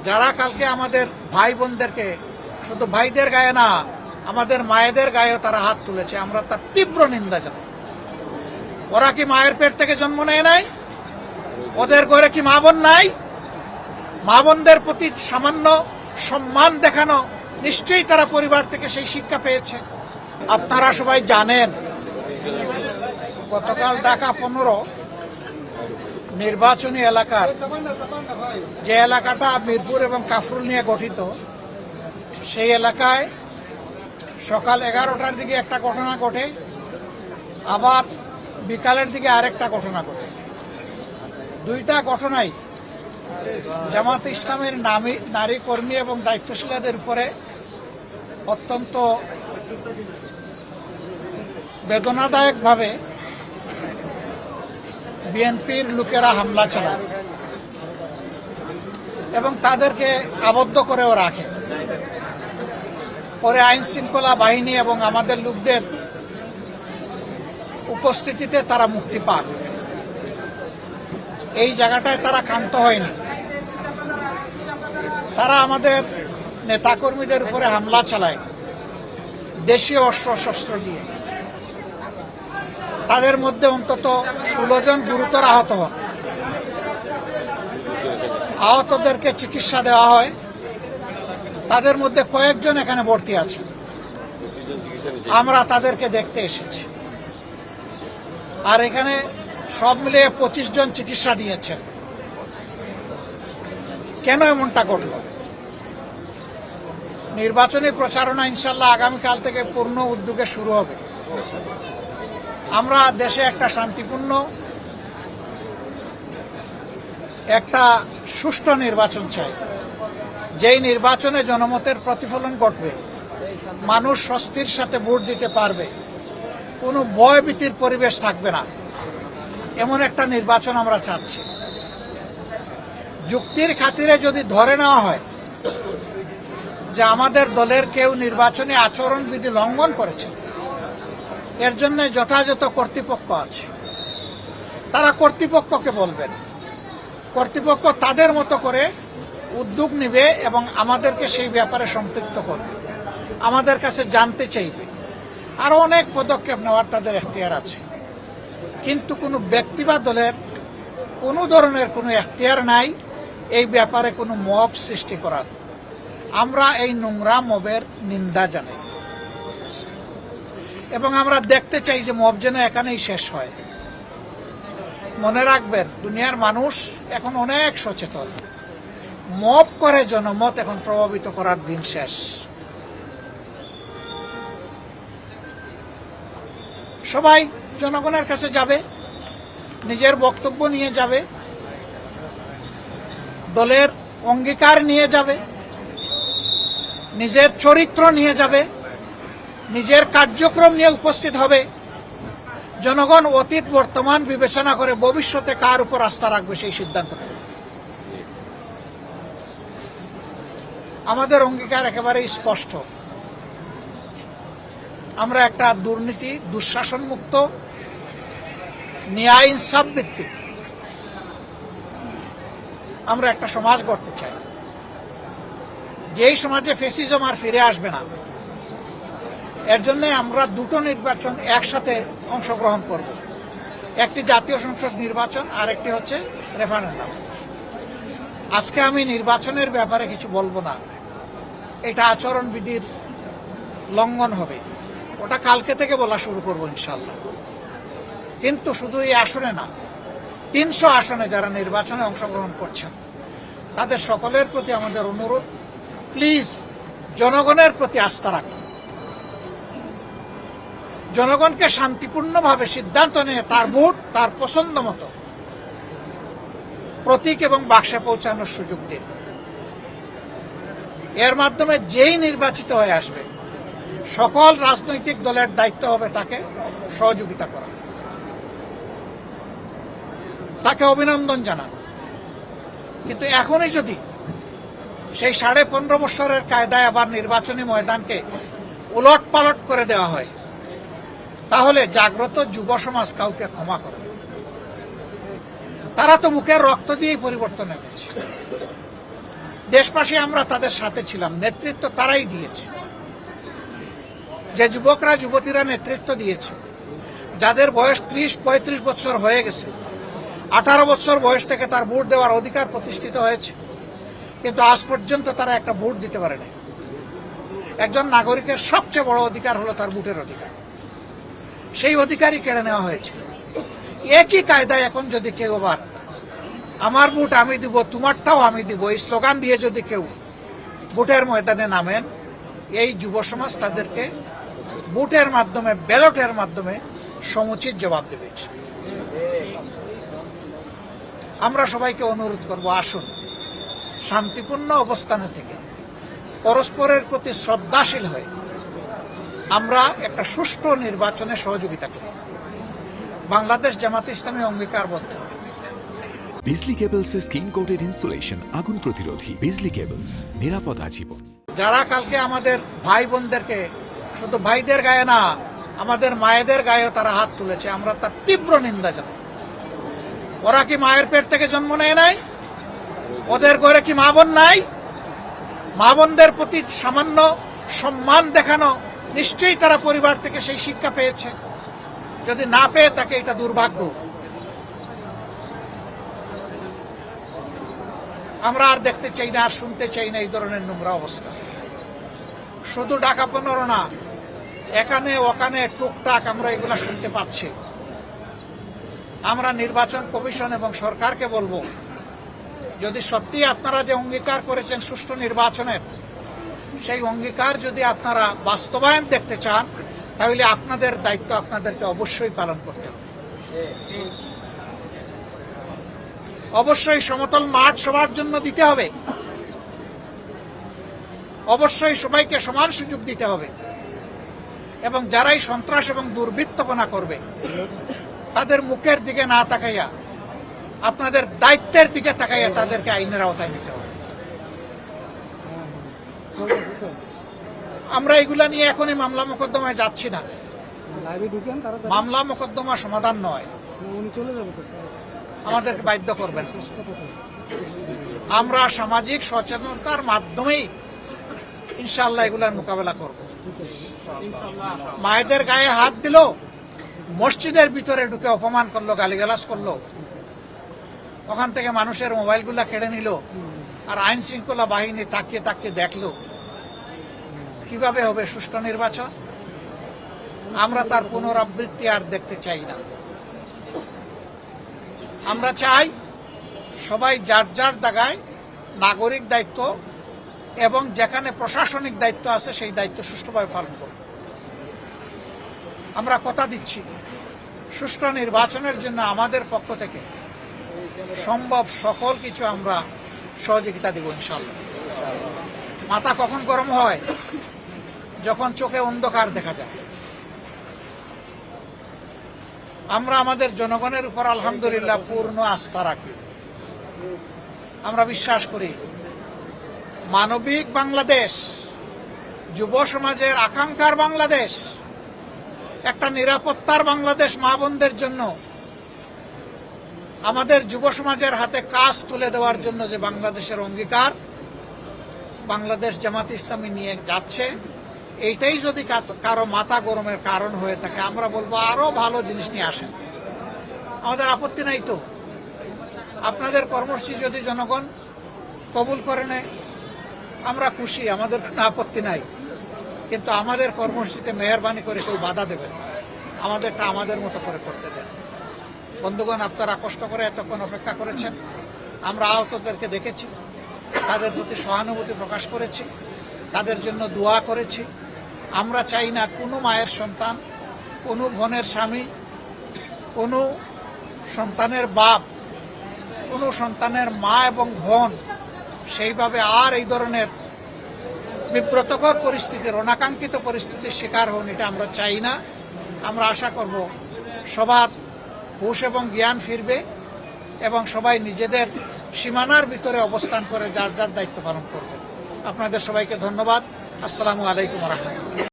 যারা কালকে আমাদের ভাই বোনদেরকে, শুধু ভাইদের গায়ে না, আমাদের মায়েদের গায়েও তারা হাত তুলেছে, আমরা তার তীব্র নিন্দা জানাই। ওরা কি মায়ের পেট থেকে জন্ম নেয় নাই? ওদের ঘরে কি মা বোন নাই? মা বোনদের প্রতি সামান্য সম্মান দেখানো, নিশ্চয়ই তারা পরিবার থেকে সেই শিক্ষা পেয়েছে। আপনারা সবাই জানেন, গতকাল ঢাকা 15 নির্বাচনী এলাকার যে এলাকাটা মিরপুর এবং কাফরুল নিয়ে গঠিত, সেই এলাকায় সকাল 11টার দিকে একটা ঘটনা ঘটে, আবার বিকালের দিকে আরেকটা ঘটনা ঘটে। দুইটা ঘটনাই জামাত ইসলামের নারী কর্মী এবং দায়িত্বশীলদের উপরে অত্যন্ত বেদনাদায়কভাবে বিএনপির লোকেরা হামলা চালায় এবং তাদেরকে আবদ্ধ করেও রাখে। পরে আইন শৃঙ্খলা বাহিনী এবং আমাদের লোকদের উপস্থিতিতে তারা মুক্তি পান। এই জায়গাটায় তারা ক্ষান্ত হয়নি। তারা আমাদের নেতাকর্মীদের উপরে হামলা চালায় দেশীয় অস্ত্র দিয়ে। তাদের মধ্যে অন্তত 16 জন গুরুতর আহত হন। আহতদেরকে চিকিৎসা দেওয়া হয়। তাদের মধ্যে কয়েকজন এখানে ভর্তি আছে। আমরা তাদেরকে দেখতে এসেছি। আর এখানে সব মিলিয়ে 25 জন চিকিৎসা দিয়েছেন। কেন এমনটা ঘটল? নির্বাচনী প্রচারণা ইনশাল্লাহ আগামীকাল থেকে পূর্ণ উদ্যোগে শুরু হবে। আমরা দেশে একটা শান্তিপূর্ণ, একটা সুষ্ঠু নির্বাচন চাই, যেই নির্বাচনে জনমতের প্রতিফলন ঘটবে, মানুষ স্বস্তির সাথে ভোট দিতে পারবে, কোনো ভয়ভীতির পরিবেশ থাকবে না, এমন একটা নির্বাচন আমরা চাচ্ছি। যুক্তির খাতিরে যদি ধরে নেওয়া হয় যে আমাদের দলের কেউ নির্বাচনী আচরণবিধি লঙ্ঘন করেছে, এর জন্য যথাযথ কর্তৃপক্ষ আছে, তারা কর্তৃপক্ষকে বলবেন। কর্তৃপক্ষ তাদের মতো করে উদ্যোগ নেবে এবং আমাদেরকে সেই ব্যাপারে সম্পৃক্ত করবে, আমাদের কাছে জানতে চাইবে। আরো অনেক পদক্ষেপ নেওয়ার তাদের এখতিয়ার আছে। কিন্তু কোনো ব্যক্তি বা দলের কোনো ধরনের কোনো এখতিয়ার নাই এই ব্যাপারে কোনো মব সৃষ্টি করার। আমরা এই নোংরা মবের নিন্দা জানাই এবং আমরা দেখতে চাই যে মব যেন এখানেই শেষ হয়। মনে রাখবেন, দুনিয়ার মানুষ এখন অনেক সচেতন। মব করে জনমত এখন প্রভাবিত করার দিন শেষ। সবাই জনগণের কাছে যাবে, নিজের বক্তব্য নিয়ে যাবে, দলের অঙ্গীকার নিয়ে যাবে, নিজের চরিত্র নিয়ে যাবে, নিজের কার্যক্রম নিয়ে উপস্থিত হবে। জনগণ অতীত বর্তমান বিবেচনা করে ভবিষ্যতে কার উপর আস্থা রাখবে সেই সিদ্ধান্ত নেবে। আমাদের অঙ্গীকার একেবারেই স্পষ্ট। আমরা একটা দুর্নীতি, দুঃশাসন মুক্ত, ন্যায় ইনসাফ ভিত্তিক আমরা একটা সমাজ গড়তে চাই, যেই সমাজে ফ্যাসিজম আর ফিরে আসবে না। এর জন্য আমরা দুটো নির্বাচন একসাথে অংশগ্রহণ করব। একটি জাতীয় সংসদ নির্বাচন আর একটি হচ্ছে রেফারেন্ডাম। আজকে আমি নির্বাচনের ব্যাপারে কিছু বলবো না, এটা আচরণবিধির লঙ্ঘন হবে। ওটা কালকে থেকে বলা শুরু করবো ইনশাল্লাহ। কিন্তু শুধু এই আসনে না, 300 আসনে যারা নির্বাচনে অংশগ্রহণ করছেন তাদের সকলের প্রতি আমাদের অনুরোধ, প্লিজ জনগণের প্রতি আস্থা রাখুন। জনগণকে শান্তিপূর্ণভাবে সিদ্ধান্ত নিয়ে তার ভোট তার পছন্দ মতো প্রতীক এবং বাক্সে পৌঁছানোর সুযোগ দিন। এর মাধ্যমে যেই নির্বাচিত হয়ে আসবে, সকল রাজনৈতিক দলের দায়িত্ব হবে তাকে সহযোগিতা করা, তাকে অভিনন্দন জানানো। কিন্তু এখনই যদি সেই 15.5 বছরের কায়দায় আবার নির্বাচনী ময়দানকে উলট পালট করে দেওয়া হয়, তাহলে জাগ্রত যুব সমাজ কাউকে ক্ষমা করে। তারা তো মুখের রক্ত দিয়েই পরিবর্তন এনেছে। দেশবাসী আমরা তাদের সাথে ছিলাম, নেতৃত্ব তারাই দিয়েছে। যে যুবকরা যুবতীরা নেতৃত্ব দিয়েছে, যাদের বয়স 30-35 বছর হয়ে গেছে, 18 বছর বয়স থেকে তার ভোট দেওয়ার অধিকার প্রতিষ্ঠিত হয়েছে, কিন্তু আজ পর্যন্ত তারা একটা ভোট দিতে পারে না। একজন নাগরিকের সবচেয়ে বড় অধিকার হলো তার ভোটের অধিকার। সেই অধিকারই কেড়ে নেওয়া হয়েছে। একই কায়দায় এখন যদি কেউ আবার আমার ভোট আমি দিব, তোমারটাও আমি দিব, এই স্লোগান দিয়ে যদি কেউ ভোটের ময়দানে নামেন, এই যুব সমাজ তাদেরকে ভোটের মাধ্যমে, ব্যালটের মাধ্যমে সমুচিত জবাব দেবে। আমরা সবাইকে অনুরোধ করব, আসুন শান্তিপূর্ণ অবস্থানে থেকে পরস্পরের প্রতি শ্রদ্ধাশীল হয়ে আমরা একটা সুষ্ঠু নির্বাচনে সহযোগিতা করি। বাংলাদেশ জামাতে ইসলামী অঙ্গীকারবদ্ধ। বিজলি কেবলসের স্কিন কোটেড ইনসুলেশন আগুন প্রতিরোধী। বিজলি কেবলস, নিরাপদ আজীবন। যারা কালকে আমাদের ভাই বোনদেরকে, শুধু ভাইদের গায়ে না, আমাদের মায়েদের গায়েও তারা হাত তুলেছে, আমরা তার তীব্র নিন্দা জানাই। ওরা কি মায়ের পেট থেকে জন্ম নেয় নাই? ওদের ঘরে কি মা বোন নাই? মা বোনদের প্রতি সামান্য সম্মান দেখানো, নিশ্চয়ই তারা পরিবার থেকে সেই শিক্ষা পেয়েছে। যদি না পেয়ে থাকে, এটা দুর্ভাগ্য। আমরা আর দেখতে চাই না, আর শুনতে চাই না এই ধরনের নোংরা অবস্থা। শুধু ঢাকা 15 না, এখানে ওখানে টুকটাক আমরা এগুলা শুনতে পাচ্ছি। আমরা নির্বাচন কমিশন এবং সরকারকে বলবো, যদি সত্যি আপনারা যে অঙ্গীকার করেছেন সুষ্ঠু নির্বাচনের, সেই অঙ্গীকার যদি আপনারা বাস্তবায়ন দেখতে চান, তাহলে আপনাদের দায়িত্ব আপনাদেরকে অবশ্যই পালন করতে হবে। অবশ্যই সমতল মাঠ সবার জন্য দিতে হবে। অবশ্যই সবাইকে সমান সুযোগ দিতে হবে। এবং যারাই সন্ত্রাস এবং দুর্বৃত্তপনা করবে, তাদের মুখের দিকে না তাকাইয়া আপনাদের দায়িত্বের দিকে তাকাইয়া তাদেরকে আইনের আওতায় নিতে হবে। আমরা এগুলা নিয়ে এখনই মামলা মোকদ্দমায় যাচ্ছি না। মামলা মোকদ্দমা সমাধান নয়, আমাদেরকে বাধ্য করবেন। আমরা সামাজিক সচেতনতার মাধ্যমেই ইনশাআল্লাহ এগুলার মোকাবেলা করব। মায়েদের গায়ে হাত দিল, মসজিদের ভিতরে ঢুকে অপমান করলো, গালিগালাজ করলো, ওখান থেকে মানুষের মোবাইলগুলা কেড়ে নিল, আর আইন শৃঙ্খলা বাহিনী তাকিয়ে তাকিয়ে দেখলো। কিভাবে হবে সুষ্ঠু নির্বাচন? আমরা তার পুনরাবৃত্তি আর দেখতে চাই না। আমরা চাই সবাই যার যার জায়গায় নাগরিক দায়িত্ব এবং যেখানে প্রশাসনিক দায়িত্ব আছে সেই দায়িত্ব সুষ্ঠুভাবে পালন করব। আমরা কথা দিচ্ছি, সুষ্ঠু নির্বাচনের জন্য আমাদের পক্ষ থেকে সম্ভব সকল কিছু আমরা সহযোগিতা দেব ইনশাআল্লাহ। মাথা কখন গরম হয়? যখন চোখে অন্ধকার দেখা যায়। আমরা আমাদের জনগণের উপর আলহামদুলিল্লাহ পূর্ণ আস্থা রাখি। আমরা বিশ্বাস করি মানবিক বাংলাদেশ, যুব সমাজের আকাঙ্ক্ষার বাংলাদেশ, একটা নিরাপত্তার বাংলাদেশ মা বোনদের জন্য, আমাদের যুব সমাজের হাতে কাজ তুলে দেওয়ার জন্য যে বাংলাদেশের অঙ্গীকার বাংলাদেশ জামাতে ইসলামী নিয়ে যাচ্ছে, এইটাই যদি কারো মাথা গরমের কারণ হয়ে থাকে, আমরা বলবো আরো ভালো জিনিস নিয়ে আসেন। আমাদের আপত্তি নাই তো। আপনাদের কর্মসূচি যদি জনগণ কবুল করে নেয়, আমরা খুশি, আমাদের কোনো আপত্তি নাই। কিন্তু আমাদের কর্মসূচিতে মেহরবানি করে কেউ বাধা দেবেন, আমাদেরটা আমাদের মতো করে করতে দেন। বন্ধুগণ, আপনারা কষ্ট করে এতক্ষণ অপেক্ষা করেছেন। আমরা আহতদেরকে দেখেছি, তাদের প্রতি সহানুভূতি প্রকাশ করেছি, তাদের জন্য দোয়া করেছি। আমরা চাই না কোনো মায়ের সন্তান, কোনো বোনের স্বামী, কোনো সন্তানের বাপ, কোনো সন্তানের মা এবং বোন সেইভাবে আর এই ধরনের বিব্রতকর পরিস্থিতির, অনাকাঙ্ক্ষিত পরিস্থিতির শিকার হন, এটা আমরা চাই না। আমরা আশা করব সবার হুঁশ এবং জ্ঞান ফিরবে এবং সবাই নিজেদের সীমানার ভিতরে অবস্থান করে যার যার দায়িত্ব পালন করবে। আপনাদের সবাইকে ধন্যবাদ। আসসালামু আলাইকুম ওয়া রাহমাতুল্লাহ।